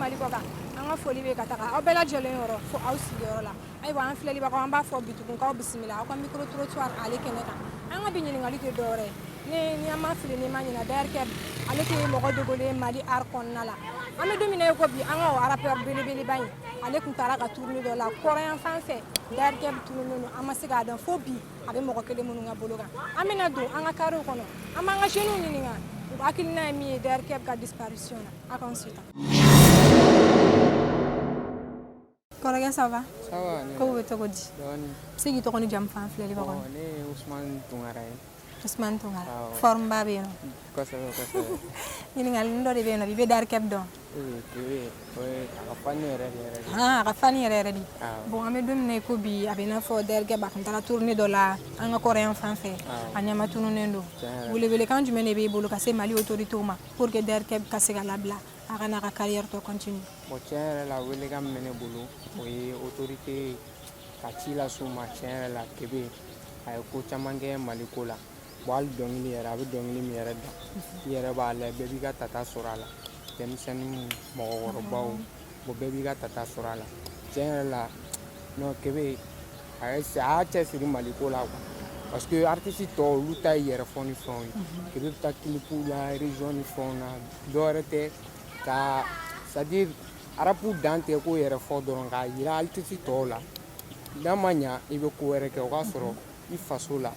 mali ko kan an ka foli bɛ ka taga aw bɛɛ lajɛlen yɔrɔ fo aw sigiyɔrɔ la ayiwa an filɛlibagaw an b'a fɔ bitugunkaw bisimila aw ka micro trottoir ale kɛnɛ kan an ka bi ɲininkali tɛ dɔwɛrɛ ni an ma fili ni ma ɲina DRK ale tɛ mɔgɔ dogolen Mali art kɔnɔna la an bɛ don min na ko bi an ka rappeur belebeleba in ale tun taara ka tourner dɔ la kɔrɔyan fan fɛ DRK tununnen don an ma se k'a dɔn fo bi a bɛ mɔgɔ kelen minnu ka bolo kan an bɛna don an ka carreau kɔnɔ an b'an ka jeunes ɲininka u hakilina ye min ye DRK ka disparition na a k'an suita. Kɔrɔkɛ ça va? Ça va. Ko bɛ cogo di? Se k'i tɔgɔ ni jamu f'an filɛlibagaw. Ne ye Usman Tunkara ye. Usman Tunkara. Forme ba bɛ yen nɔ. Kosɛbɛ kosɛbɛ. Ɲininkali dɔ de bɛ yen nɔ i bɛ DRK dɔn? A ka fani yɛrɛ de. A ka fani yɛrɛ de. Bon an bɛ don min na ko bi a bɛ n'a fɔ DRK ba kun taara tournée dɔ la an ka kɔrɔyan fan fɛ a ɲɛma tununnen don. Welewelekan jumɛn de b'e bolo ka se Mali autorités ma pour que DRK ka se ka labila a ka n'a ka carrière tɔ continue? Bon tiɲɛ yɛrɛ la welekan min bɛ ne bolo o ye autorité ka ci las'u ma tiɲɛ yɛrɛ la Kebe a ye ko caman kɛ Mali ko la. Bon hali dɔnkili yɛrɛ a bɛ dɔnkili min yɛrɛ da i yɛrɛ b'a layɛ bɛɛ b'i ka tata sɔrɔ a la denmisɛnninw mɔgɔkɔrɔbaw bon bɛɛ b'i ka tata sɔrɔ a la tiɲɛ yɛrɛ la non Kebe a y'a cɛsiri Mali ko la quoi parce que artiste tɔw olu ta ye yɛrɛ fɔ ni fɛnw ye Kebe bɛ taa clip la région ni fɛnw na dɔwɛrɛ tɛ ka c'est à dire arabu dan tɛ ko yɛrɛ fɔ dɔrɔn k'a yira artiste tɔw la n'a ma ɲa i bɛ ko wɛrɛ kɛ o k'a sɔrɔ i faso la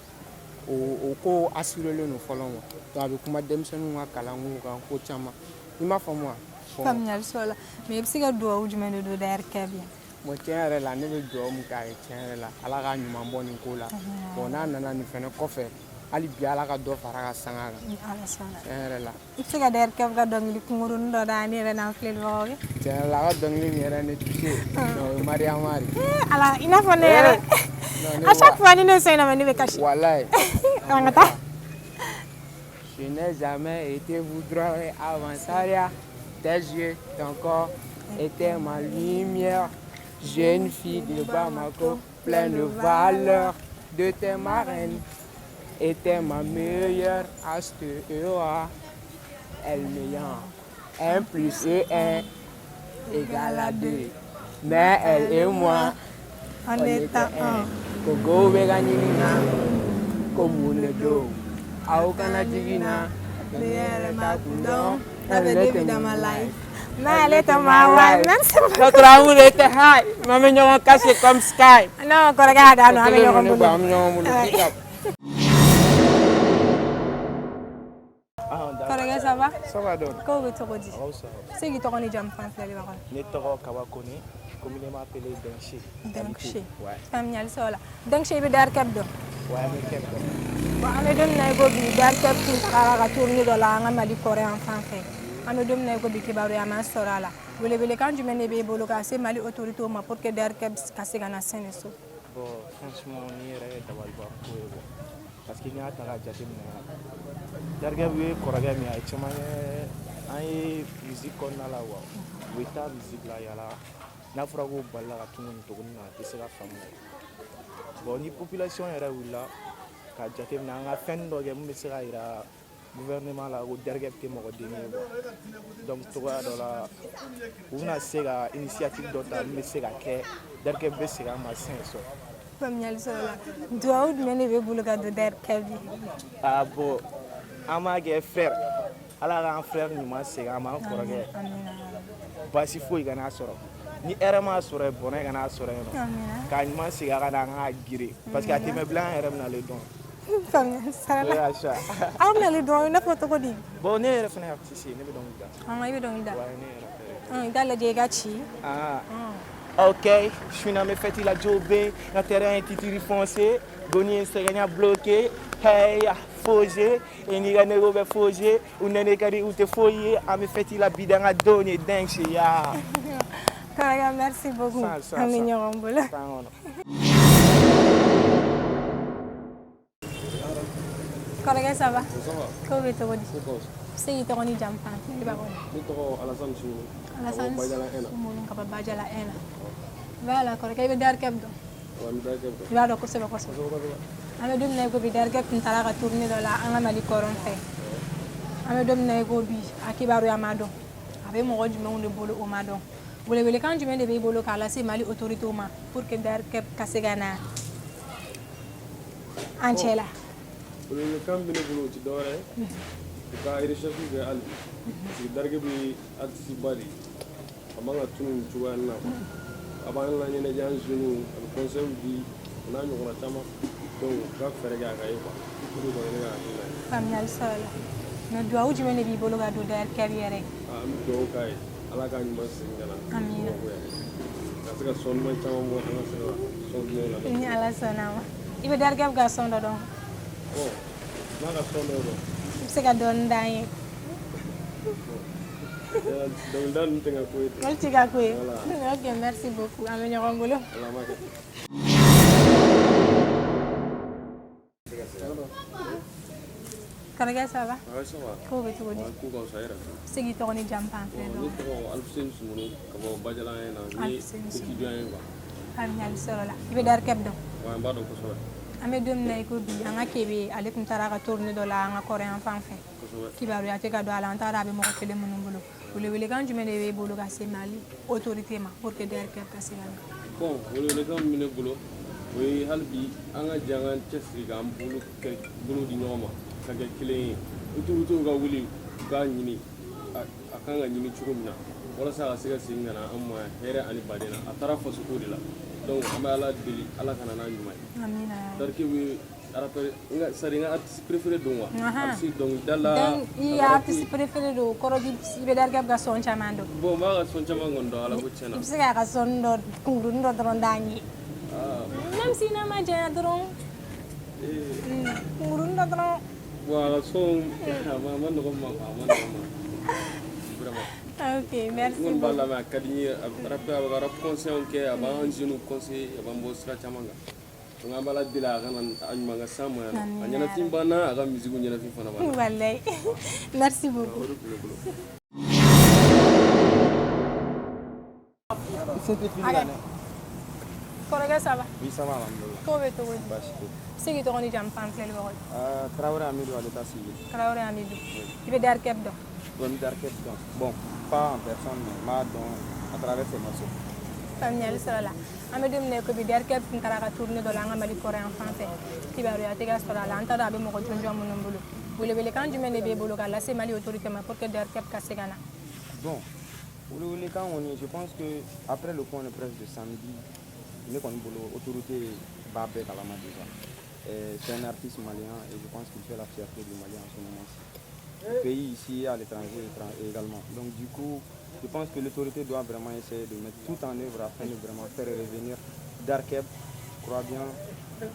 o ko assurélen don fɔlɔ ma donc a bɛ kuma denmisɛnninw ka kalanko kan ko caman i m'a faamu wa? Faamuyali sɔrɔ la mais i bɛ se ka dugawu jumɛn de don DRK bi? Bon tiɲɛ yɛrɛ la ne bɛ dugawu min k'a ye tiɲɛ yɛrɛ la Ala ka ɲuman bɔ nin ko la bon n'a nana nin fɛnɛ kɔfɛ hali bi Ala ka dɔ fara ka sanga kan tiɲɛ yɛrɛ la. I bɛ se ka DRK ka dɔnkili kunkurunin dɔ da ne yɛrɛ n'an filɛlibagaw ye? Tiɲɛ yɛrɛ la a ka dɔnkili min yɛrɛ ne touché o ye Mariama de. Ala i n'a fɔ ne yɛrɛ à chaque fois ni ne sɛgɛnna mais ne bɛ kasi. Walayi. An ka taa. Je n'ai jamais été foudroyé avant ça, tes yeux, ton corps étaient ma lumière. Jeune fille de Bamako, pleine de valeur, de tes marraines, était ma meilleure astuce. Elle m'ayant 1 plus 1 égale à 2. Mais elle et moi, on était un. Kogo veganina, comme le dos. Aukana jigina, never live in my life. Mais elle était ma wife. Notre amour était high. Maman nous caché comme sky. Non, regarde, on a mis Kɔrɔkɛ ça va? Ça va donc. Ko bɛ cogo di? Se k'i tɔgɔ ni jamu f'an filɛlibagaw ye. Ne tɔgɔ Kaba Kone, communément appelé Denche. Denche. Ouais. Faamuyali sɔrɔ la. Denche i bɛ DRK dɔn? Ouais, an bɛ kɛ dɔn. Bon an bɛ don min na i ko bi DRK tun tagara ka tournée dɔ la an ka Mali kɔrɔyan fan fɛ. An bɛ don min na i ko bi kibaruya ma sɔrɔ a la. Welewelekan jumɛn de b'e bolo ka se Mali autorités ma pour que DRK ka se ka na scène so? Bon, franchement, ni yɛrɛ ye dabaliba ko ye bon. Parce que n'i y'a ta k'a jateminɛ DRK ye kɔrɔkɛ min a ye caman kɛ an ye musique kɔnɔna la wa u bɛ taa musique la yala n'a fɔra ko balila ka tunu nin tuguni na a tɛ se ka faamu bon ni population yɛrɛ wulila ka jateminɛ an ka fɛn dɔ kɛ min bɛ se ka yira gouvernement la ko DRK tɛ mɔgɔ den ye quoi donc cogoya dɔ la u bɛna se ka initiative dɔ ta min bɛ se ka kɛ DRK bɛ segin an ma siɲɛ sɔrɔ. Faamuyali sɔrɔ la. Dugawu jumɛn de b'e bolo ka don DRK bi? Ah bon an b'a kɛ frère Ala k'an frère ɲuman segin an ma an kɔrɔkɛ baasi foyi kana sɔrɔ ni hɛrɛ m'a sɔrɔ yen bɔnɛ kana sɔrɔ yen nɔ k'a ɲuman segin a ka na an k'a gire parce que a tɛmɛ bila an yɛrɛ bɛn'ale dɔn. Faamuyali sɔrɔ la. Aw bɛn'ale dɔn i n'a fɔ cogo di? Bon ne yɛrɛ fana ye artiste ye ne bɛ dɔnkili da. I bɛ dɔnkili da? Ouais, ne yɛrɛ fɛ. I t'a lajɛ i ka ci? Ok, je suis dans mes fêtes, il a jobé, le terrain est titiri foncé, Goni est sérieux bloqué, hey, fogé, et ni gane robe fogé, ou nene kari ou te foyer, à mes fêtes, il a bidang à donner, dingue, chez ya. Merci beaucoup. Amignon Rambola. Kɔrɔkɛ ça va? Ça va. Ko bɛ cogo di? Se k'i tɔgɔ ni jamu f'an filɛlibagaw ye. Ne tɔgɔ Alassane Soumou. Alassane Soumou ka bɔ Bajala 1 na. Voilà kɔrɔkɛ i bɛ DRK dɔn? Ouais, n bɛ DRK dɔn. I b'a dɔn kosɛbɛ kosɛbɛ. An bɛ don min na i ko bi DRK tun taara ka tournée dɔ la an ka Mali kɔrɔn fɛ. An bɛ don min na i ko bi a kibaruya ma dɔn. a bɛ mɔgɔ jumɛnw de bolo o ma dɔn welewelekan jumɛn de b'i bolo k'a lase Mali autorités ma pour que DERCEP ka se ka na an cɛ la welewelekan bɛ ne bolo o ti dɔwɛrɛ ye u ka recherche kɛ hali parce que DERCEP bɛ artiste ba de a man ka tunu nin cogoya in na a b'an laɲɛnajɛ an jeunes a bɛ conseil di o n'a ɲɔgɔnna caman donc u ka fɛɛrɛ kɛ a ka ye quoi o de kɔni ne ka hakilina ye faamuyali sɔrɔ la mais duwawu jumɛn de b'i bolo ka don DERCEP yɛrɛ an bɛ duwawu k'a ye ala ka ɲuman segin ka na Amina. ka se ka sɔn ɲuman caman bɔ an ka se ka sɔn duman lamɛn ni ala sɔnna ma i bɛ DERCEP ka sɔn dɔ dɔn bon n'a ka sɔn dɔw dɔn i bɛ se ka dɔɔni d'an ye dɔnkilida ninnu tɛ ka ko ye ten olu t'i ka ko ye Voilà. ok merci beaucoup an bɛ ɲɔgɔn bolo ala ma kɛ kɔrɔkɛ ça va ouais, ça va kow bɛ cogo di ko ka fisa yɛrɛ se k'i tɔgɔ ni jamu pan filɛ ne dɔn tɔgɔ Alfuseni Sumunu ka bɔ Bajalaɲɛ na n ye Alfuseni Sumunu. étudiant ye quoi faamuyali sɔrɔ la i bɛ DERCEP dɔn ouais n b'a dɔn kosɛbɛ an bɛ don min na i ko bi an ka kebe ale tun taara a ka tournée dɔ la an ka kɔrɔyan fan fɛ kosɛbɛ kibaruya tɛ ka don a la an t'a dɔn a bɛ mɔgɔ kelen minnu bolo welewelekan jumɛn de b'e bolo ka se Mali autorité ma pour que DERCEP ka se ka na bon welewelekan min bɛ ne bolo o ye hali bi an ka jɛ an k'an cɛsiri k'an bolo di ɲɔgɔn ma ka kɛ kelen ye autorités ka wuli u k'a ɲini a kan ka ɲini cogo min na walasa a ka se ka segin ka na an ma hɛrɛ ani baden na a taara faso ko de la donc an bɛ ala deli ala kana n'a ɲuman ye amina DERCEP bɛ rappeur c'est n ka artiste préféré don wa artiste dɔnkilidala donc i ye artiste préféré don kɔrɔ i bɛ DERCEP ka sɔn caman dɔn bon n b'a ka sɔn caman kɔni dɔn ala ko tiɲɛna i bɛ se k'a ka sɔnni dɔ kunkurunin dɔ dɔrɔn d'an ye même si n'a ma janya dɔrɔn kunkurunin dɔ dɔrɔn bon a ka sɔn a ma nɔgɔn ma quoi a ma nɔgɔn ma vraiment ok merci n kɔni b'a beaucoup lamɛn a ka di n ye a bɛ ka rap conseil kɛ a b'an jeunes conseiller a b'an bɔ sira caman kan donc an b'ala deli a kana a ɲuman ka s'an ma yan nɔ a ɲɛnafin banna a ka musique ɲɛnafin fana banna wallahi merci beaucoup kɔrɔkɛ ça va Oui, ça va, alhamdoulilah. kow bɛ cogo di Basi tɛ. se k'i tɔgɔ ni jamu pan filɛli bagaw ye Traoré Amidou à l'état civil. Traoré Amidou i bɛ DERCEP dɔn Bon, DERCEP, donc. Bon, pas en personne, mais m'a donc à travers ses morceaux. faamuyali sɔrɔ la an bɛ don min na i ko bi DERCEP tun taara ka tournée dɔ la an ka Mali kɔrɔyan fan fɛ kibaruya tɛ ka sɔrɔ a la an t'a dɔn a bɛ mɔgɔ jɔnjɔn minnu bolo welewelekan jumɛn de b'e bolo k'a lase Mali autorité ma pour que DERCEP ka se ka na Bon, pour le cas, je pense que après le point de presse de samedi, nous avons l'autorité Babé Kalama déjà. C'est un artiste malien et je pense qu'il fait la fierté du Mali en ce moment-ci. Le pays ici à l'étranger également. Donc du coup, je pense que l'autorité doit vraiment essayer de mettre tout en œuvre afin de vraiment faire revenir DERCEP. Je crois bien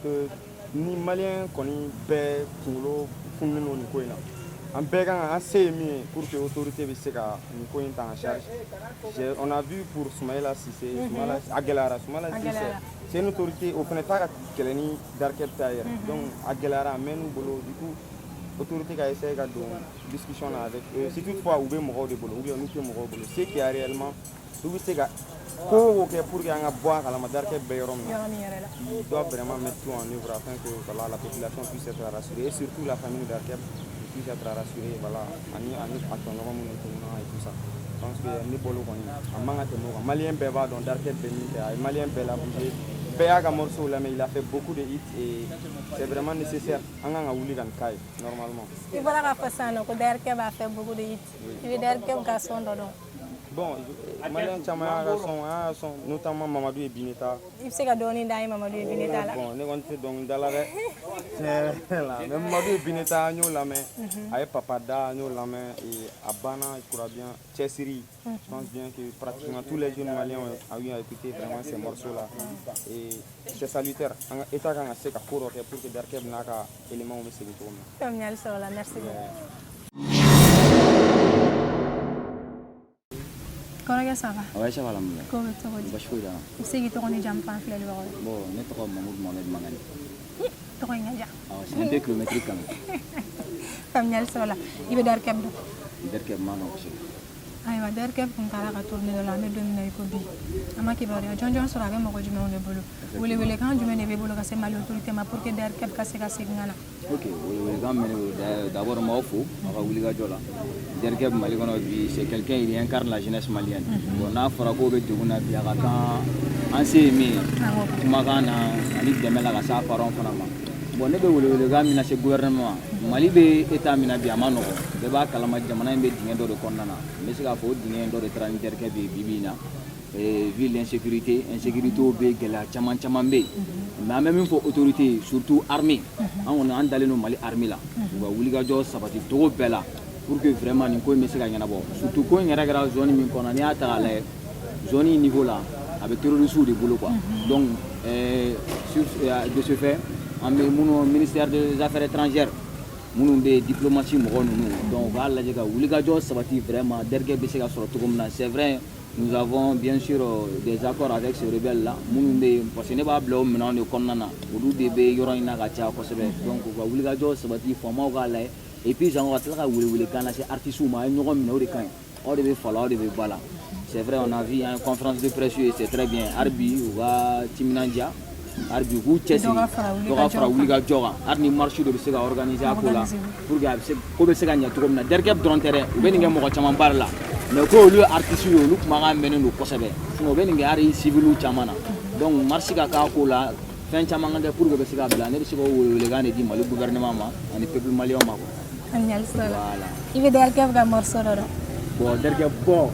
que ni Maliens connaissent bête, Kunglo, Kunglo, Nikoina. En béguin, assez mieux pour que l'autorité puisse nous en charge. On a vu pour Soumaïla Sissé, Aguelara, c'est une autorité au Feneta qui est DERCEP Taïr. Donc Aguelara, mais nous, du coup, l'autorité a essayé de discussion avec eux. Si toutefois, vous avez mon de boulot, ou bien nous sommes mon boulot, c'est qu'il y a réellement, vous savez, pour qu'il y ait un boire à la DERCEP Bayron, il doit vraiment mettre tout en œuvre afin que voilà, la population puisse être rassurée, et surtout la famille DERCEP puisse être rassurée, voilà, et tout ça. Je pense que les bolos, les Maliens béba dans DERCEP Béni, les Maliens béla bougé, Béaga morceau là, mais il a fait beaucoup de hits et c'est vraiment nécessaire. Normalement. il faut la faire ça, que DERCEP a fait beaucoup de hits. Il veut DERCEP a son dodo. Bon, Maliens sont notamment Mamadou et Bineta. Il sait que donner d'ailleurs Mamadou et Bineta là. Bon, on est donc dans la même Mamadou et Bineta, nous la main, avec Papada, nous la main et Abana, il croit bien, Chessiri. Je pense bien que pratiquement tous les jeunes Maliens ont eu à écouter vraiment ces morceaux-là. Et c'est salutaire. État quand on sait pour que DERCEP n'a qu'un élément où c'est le tour. Merci beaucoup. Kɔrɔkɛ ça va Ouais, ça va alhamdoulilah. ko bɛ cogo di Baasi foyi t'an na. i bɛ se k'i tɔgɔ ni jamu pan filɛli bagaw ye Bon, ne tɔgɔ Mamadou Mohamed Mangani. tɔgɔ in ka jan C'est un peu kilométrique quand même. faamuyali sɔrɔ la i bɛ DERCEP dɔn DERCEP m'a dɔn kosɛbɛ. ayiwa derkɛb kun taara ka tourner dɔ la an bɛ don min na i ko bi an ma kibaruya jɔnjɔn sɔrɔ a bɛ mɔgɔ jumɛnw de bolo welewelekan jumɛn de bɛ bolo ka se Mali autorité ma pour que derkɛb ka se ka segin ka na Ok, welewelekan min bɛ d'abord n b'aw fo aw ka wulikajɔ la derkɛb Mali kɔnɔ bi c'est quelqu'un il incarne la jeunesse malienne bon n'a fɔra k'o bɛ degun na bi a ka kan an se ye min ye kumakan na ani dɛmɛ la ka se a parents fana ma bon ne bɛ welewelekan min na se gouvernement Mali bɛ état min na bi a ma nɔgɔn bɛɛ b'a kalama jamana in bɛ dingɛ dɔ de kɔnɔna na n bɛ se k'a fɔ o dingɛ dɔ de taara ni derkɛb ye bi in na vu l'insécurité bɛ gɛlɛya caman caman bɛ yen mais an bɛ min fɔ autorité ye surtout armée an kɔni an dalen don Mali armée la u ka wulikajɔ sabati cogo bɛɛ la pour que vraiment nin ko in bɛ se ka ɲɛnabɔ surtout ko in yɛrɛ kɛra zone min kɔnɔ n'i y'a ta k'a lajɛ zone niveau la a bɛ terroristes de bolo quoi donc de ce fait an bɛ minnu ministère des affaires étrangères minnu bɛ diplomatie mɔgɔ ninnu donc u b'a lajɛ ka wulikajɔ sabati vraiment derkɛb bɛ se ka sɔrɔ cogo min na c'est vrai nous avons bien sûr des accords avec ces rebelles là minnu bɛ yen parce que ne b'a bila o minɛnw de kɔnɔna na olu de bɛ yɔrɔ in na ka caya kosɛbɛ donc u ka wulikajɔ sabati faamaw k'a lajɛ et puis ka tila ka welewelekan lase artistes ma a ye ɲɔgɔn minɛ o de ka ɲi aw de bɛ fa la aw de bɛ ba la c'est vrai on a vu une conférence de presse c'est très bien hali u ka timinandiya hali bi u k'u cɛsiri dɔ ka fara wulikajɔ kan hali ni marche de bɛ se ka organiser a ko la pour que ko bɛ se ka ɲɛ cogo min na derkɛb dɔrɔn tɛ dɛ u bɛ nin kɛ mɔgɔ caman baara la mais ko olu ye artistes ye olu kumakan mɛnnen don kosɛbɛ sinon u bɛ nin kɛ hali civils caman na donc marche ka k'a ko la fɛn caman ka kɛ pour que bɛ se ka bila ne bɛ se k'o welewelekan de di Mali gouvernement ma ani peuple malien ma quoi. Voilà. I bɛ derkɛb ka morceau dɔ dɔn. Bon derkɛb bon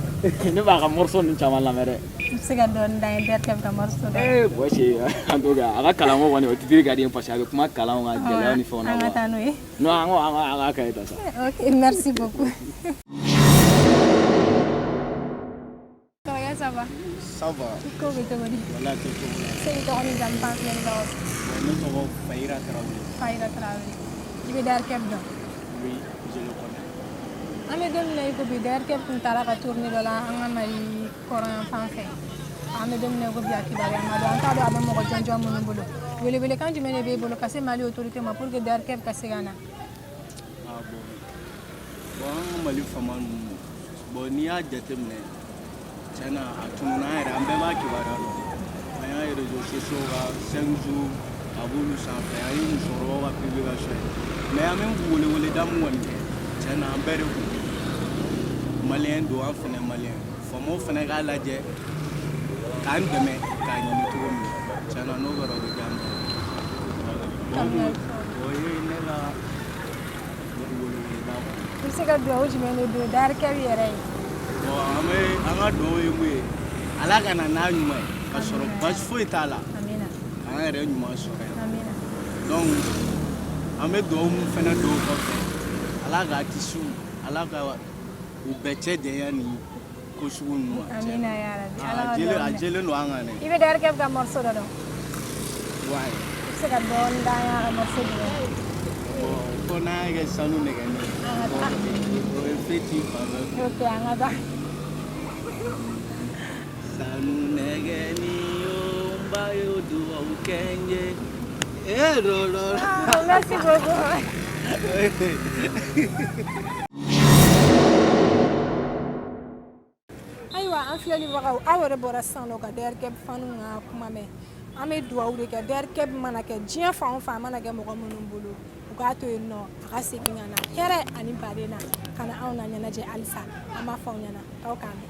ne b'a ka morceau ninnu caman lamɛn dɛ. I bɛ se ka dɔɔni d'an ye derkɛb ka morceau dɔ. Bon en tout cas a ka kalanko kɔni o titiri ka di n parce que a bɛ kuma kalanw kan gɛlɛyaw ni fɛnw na. An ka taa n'o ye. Non an ka kɛ ta sa. Ok merci beaucoup. Ça va? Ça va. Ko bɛ cogo di? Wala tɛ cogo la. Se i tɔgɔ ni jamu t'an filɛlikɛlaw fɛ. Ne tɔgɔ Fayira Tarawele. Fayira Tarawele. I bɛ derkɛb dɔn? Oui, je le connais. An bɛ don min na i ko bi derkɛb kun taara ka tourner dɔ la an ka Mali kɔrɔn yan fan fɛ. An bɛ don min na i ko bi a kibaruya ma dɔn an t'a dɔn a bɛ mɔgɔ jɔnjɔn minnu bolo. Welewelekan jumɛn de b'e bolo ka se Mali autorité ma pour que derkɛb ka se ka na? Ah bon. Bon an ka Mali faama ninnu bon n'i y'a jateminɛ tiɲɛna a tununa an yɛrɛ an bɛɛ b'a kibaruya dɔn an y'a réseaux sociaux kan 5 jours a b'olu sanfɛ an ye musokɔrɔbaw ka publication ye mais an bɛ weleweleda min kɔni kɛ tiɲɛna an bɛɛ de kun maliyɛn don an fɛnɛ maliyɛn faamaw fɛnɛ k'a lajɛ k'an dɛmɛ k'a ɲini cogo min na tiɲɛna n'o kɛra o bɛ diya an bɛɛ ye. O ye ne ka weleweleda kɔni. I bɛ se ka dugawu jumɛn de don derkɛb yɛrɛ ye? Bon an ka dugawu ye mun ye Ala ka na n'a ɲuman ye ka sɔrɔ basi foyi t'a la Amina. k'an yɛrɛ ɲuman sɔrɔ yan Amina. donc an bɛ dugawu min fɛnɛ don o kɔfɛ Ala ka artistes Ala ka u bɛɛ cɛ janya ni ko sugu ninnu ma Amina ya Rabbi. Ala ka dɔɔni a jɛlen don an kan dɛ. I bɛ derkɛb ka morceau dɔ dɔn? Wayi I bɛ se ka dɔɔni d'an ye a ka morceau jumɛn? bon fo n'an y'a kɛ sanu nɛgɛnin o ye feti fan bɛɛ fɛ. Ok an ka taa. Sanu nɛgɛnin o n ba y'o dugawu kɛ n ye. Merci beaucoup. Ayiwa an filɛlibagaw aw yɛrɛ bɔra sisan nɔ ka derkɛb faniw ka kuma mɛn an bɛ dugawu de kɛ derkɛb mana kɛ diɲɛ fan o fan a mana kɛ mɔgɔ minnu bolo u k'a to yen nɔ a ka segin ka na hɛrɛ ani baden na ka na anw na ɲɛnajɛ halisa an b'a fɔ aw ɲɛna k'aw k'an mɛn.